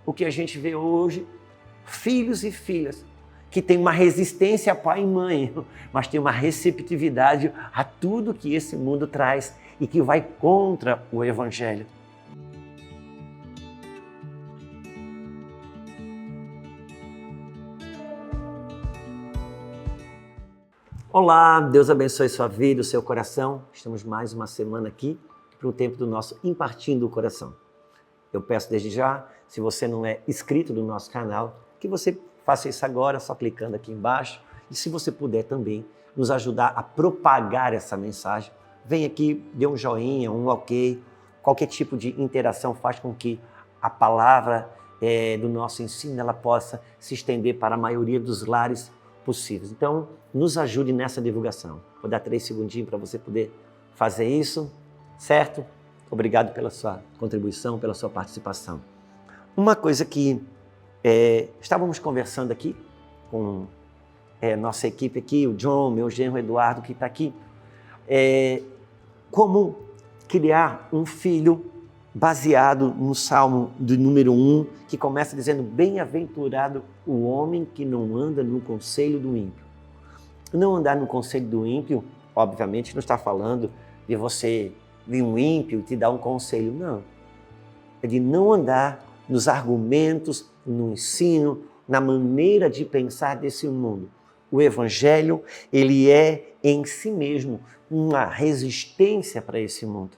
o que a gente vê hoje, filhos e filhas que têm uma resistência a pai e mãe, mas têm uma receptividade a tudo que esse mundo traz e que vai contra o Evangelho. Olá, Deus abençoe sua vida, o seu coração. Estamos mais uma semana aqui para o tempo do nosso Impartindo o Coração. Eu peço desde já, se você não é inscrito no nosso canal, que você faça isso agora, só clicando aqui embaixo. E se você puder também nos ajudar a propagar essa mensagem, vem aqui, dê um joinha, um ok. Qualquer tipo de interação faz com que a palavra do nosso ensino ela possa se estender para a maioria dos lares possíveis. Então, nos ajude nessa divulgação. Vou dar 3 segundinhos para você poder fazer isso, certo? Obrigado pela sua contribuição, pela sua participação. Uma coisa que estávamos conversando aqui com nossa equipe aqui, o John, meu genro Eduardo, que está aqui, como criar um filho baseado no Salmo do número 1, que começa dizendo: bem-aventurado o homem que não anda no conselho do ímpio. Não andar no conselho do ímpio, obviamente, não está falando de você vir um ímpio e te dar um conselho, não. É de não andar nos argumentos, no ensino, na maneira de pensar desse mundo. O Evangelho, ele é em si mesmo uma resistência para esse mundo.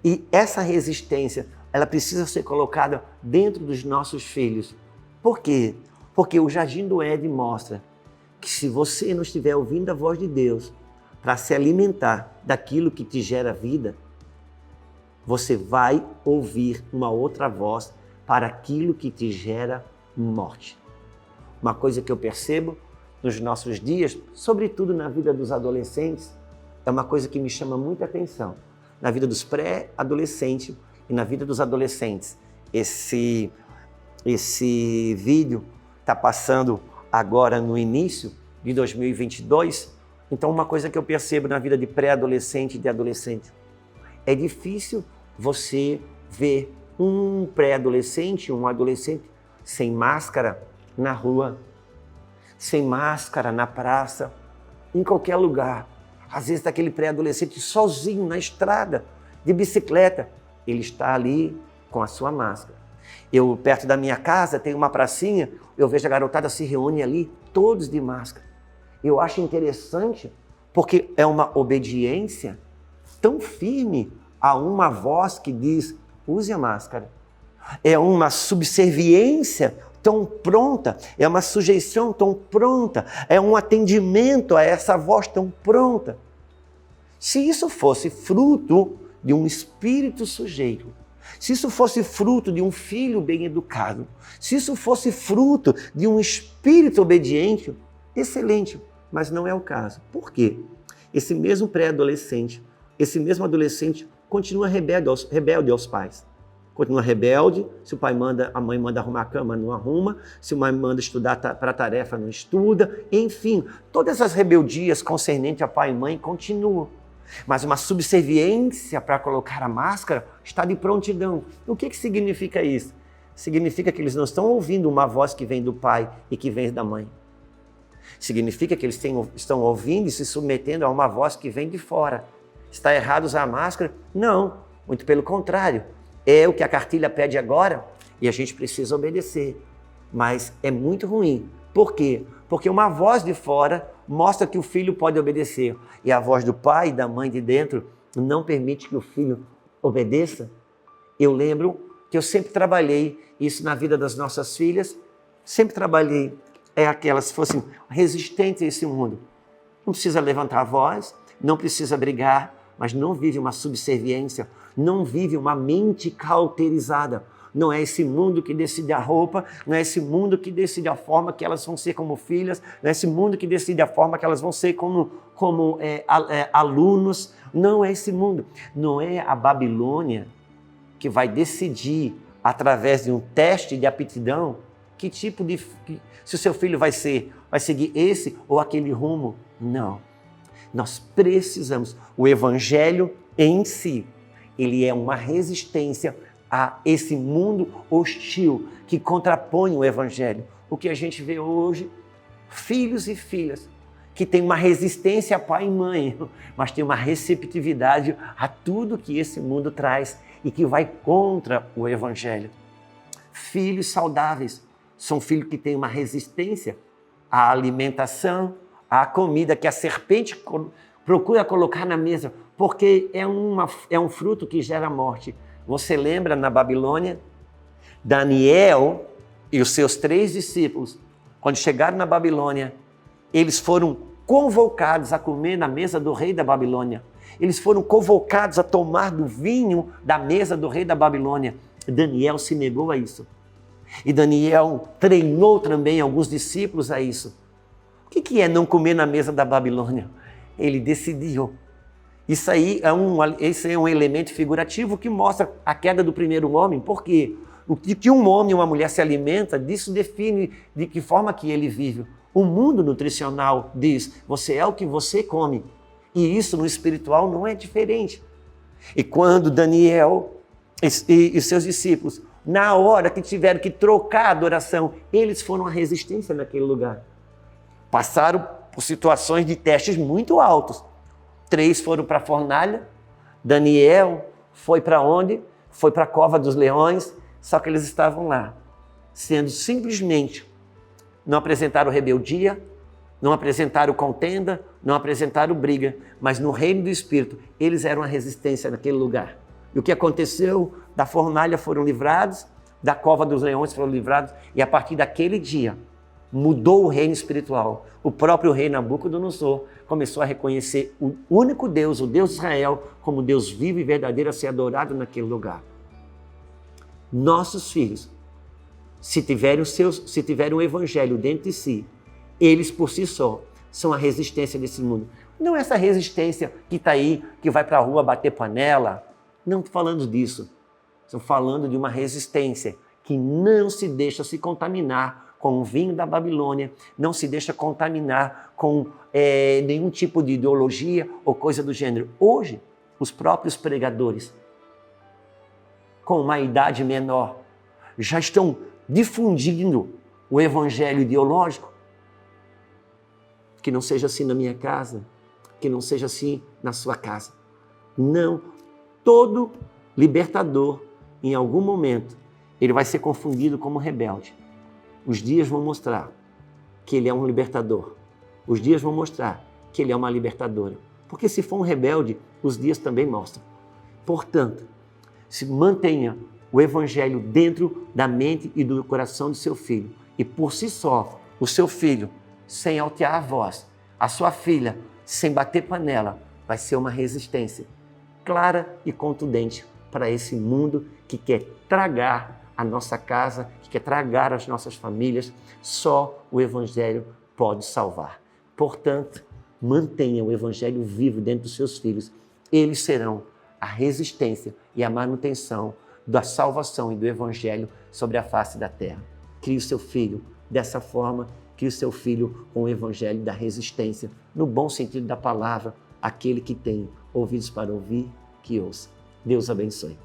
E essa resistência, ela precisa ser colocada dentro dos nossos filhos. Por quê? Porque o Jardim do Éden mostra que se você não estiver ouvindo a voz de Deus para se alimentar daquilo que te gera vida, você vai ouvir uma outra voz para aquilo que te gera morte. Uma coisa que eu percebo nos nossos dias, sobretudo na vida dos adolescentes, é uma coisa que me chama muita atenção. Na vida dos pré-adolescentes e na vida dos adolescentes. Esse vídeo está passando agora no início de 2022. Então, uma coisa que eu percebo na vida de pré-adolescente e de adolescente. É difícil você ver um pré-adolescente, um adolescente sem máscara na rua, sem máscara na praça, em qualquer lugar. Às vezes está aquele pré-adolescente sozinho na estrada, de bicicleta. Ele está ali com a sua máscara. Eu, perto da minha casa, tem uma pracinha, eu vejo a garotada se reúne ali, todos de máscara. Eu acho interessante, porque é uma obediência tão firme a uma voz que diz: use a máscara. É uma subserviência tão pronta, é uma sujeição tão pronta, é um atendimento a essa voz tão pronta. Se isso fosse fruto de um espírito sujeito, se isso fosse fruto de um filho bem educado, se isso fosse fruto de um espírito obediente, excelente, mas não é o caso. Por quê? Esse mesmo pré-adolescente, esse mesmo adolescente continua rebelde aos pais. Continua rebelde, se o pai manda, a mãe manda arrumar a cama, não arruma, se a mãe manda estudar para a tarefa, não estuda, enfim, todas as rebeldias concernentes a pai e mãe continuam. Mas uma subserviência para colocar a máscara está de prontidão. O que significa isso? Significa que eles não estão ouvindo uma voz que vem do pai e que vem da mãe. Significa que eles estão ouvindo e se submetendo a uma voz que vem de fora. Está errado usar a máscara? Não, muito pelo contrário. É o que a cartilha pede agora e a gente precisa obedecer. Mas é muito ruim. Por quê? Porque uma voz de fora mostra que o filho pode obedecer e a voz do pai e da mãe de dentro não permite que o filho obedeça. Eu lembro que eu sempre trabalhei isso na vida das nossas filhas, sempre trabalhei que elas fossem resistentes a esse mundo. Não precisa levantar a voz, não precisa brigar, mas não vive uma subserviência, não vive uma mente cauterizada. Não é esse mundo que decide a roupa, não é esse mundo que decide a forma que elas vão ser como filhas, não é esse mundo que decide a forma que elas vão ser como alunos. Não é esse mundo. Não é a Babilônia que vai decidir, através de um teste de aptidão, que tipo de... se o seu filho vai seguir esse ou aquele rumo. Não. Nós precisamos. O Evangelho em si, ele é uma resistência a esse mundo hostil que contrapõe o Evangelho. O que a gente vê hoje, filhos e filhas que têm uma resistência a pai e mãe, mas têm uma receptividade a tudo que esse mundo traz e que vai contra o Evangelho. Filhos saudáveis são filhos que têm uma resistência à alimentação, à comida que a serpente procura colocar na mesa, porque é um fruto que gera morte. Você lembra na Babilônia? Daniel e os seus 3 discípulos, quando chegaram na Babilônia, eles foram convocados a comer na mesa do rei da Babilônia. Eles foram convocados a tomar do vinho da mesa do rei da Babilônia. Daniel se negou a isso. E Daniel treinou também alguns discípulos a isso. O que é não comer na mesa da Babilônia? Ele decidiu. Esse é um elemento figurativo que mostra a queda do primeiro homem. Por quê? O que um homem e uma mulher se alimenta, disso define de que forma que ele vive. O mundo nutricional diz, você é o que você come. E isso no espiritual não é diferente. E quando Daniel e seus discípulos, na hora que tiveram que trocar a adoração, eles foram à resistência naquele lugar. Passaram por situações de testes muito altos. 3 foram para a fornalha, Daniel foi para onde? Foi para a cova dos leões, só que eles estavam lá, sendo simplesmente, não apresentaram rebeldia, não apresentaram contenda, não apresentaram briga, mas no reino do Espírito, eles eram a resistência naquele lugar. E o que aconteceu? Da fornalha foram livrados, da cova dos leões foram livrados, e a partir daquele dia, mudou o reino espiritual. O próprio rei Nabucodonosor começou a reconhecer o único Deus, o Deus de Israel, como Deus vivo e verdadeiro a ser adorado naquele lugar. Nossos filhos, se tiverem o Evangelho dentro de si, eles por si só são a resistência desse mundo. Não essa resistência que está aí, que vai para a rua bater panela. Não estou falando disso. Estou falando de uma resistência que não se deixa se contaminar com o vinho da Babilônia, não se deixa contaminar com nenhum tipo de ideologia ou coisa do gênero. Hoje, os próprios pregadores, com uma idade menor, já estão difundindo o evangelho ideológico. Que não seja assim na minha casa, que não seja assim na sua casa. Não, todo libertador, em algum momento, ele vai ser confundido como rebelde. Os dias vão mostrar que ele é um libertador. Os dias vão mostrar que ele é uma libertadora. Porque se for um rebelde, os dias também mostram. Portanto, se mantenha o evangelho dentro da mente e do coração do seu filho. E por si só, o seu filho, sem altear a voz, a sua filha, sem bater panela, vai ser uma resistência clara e contundente para esse mundo que quer tragar a nossa casa, que quer tragar as nossas famílias. Só o Evangelho pode salvar. Portanto, mantenha o Evangelho vivo dentro dos seus filhos. Eles serão a resistência e a manutenção da salvação e do Evangelho sobre a face da terra. Crie o seu filho dessa forma, crie o seu filho com o Evangelho da resistência, no bom sentido da palavra, aquele que tem ouvidos para ouvir, que ouça. Deus abençoe.